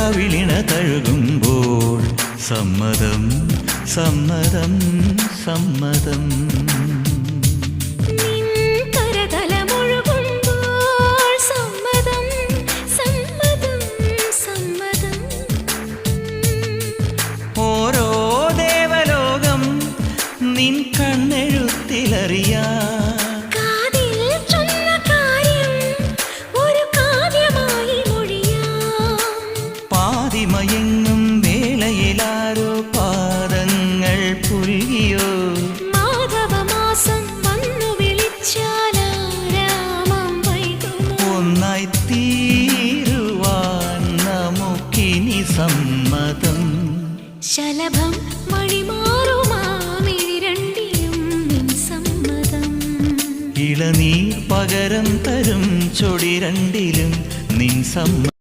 കവിളിണ തഴുകുമ്പോൾ സമ്മതം സമ്മതം സമ്മതം. ഓരോ ദേവലോകം നിൻ കണ്ണെഴുത്തിലറിയാ പാതിമയങ്ങും വേളയിലാരോ പാദങ്ങൾ പുൽകിയോ. മാധവമാസം വന്നു വിളിച്ചാലാരാമം വൈകുമോ. ഒന്നായി തീരുവാൻ നമുക്കിനി സമ്മതം. ശലഭം വഴിമാറുമാമിരണ്ടിലും നിൻ സമ്മതം. ഇളനീർ പകരം തരും ചൊടി രണ്ടിലും നിൻ സമ്മതം.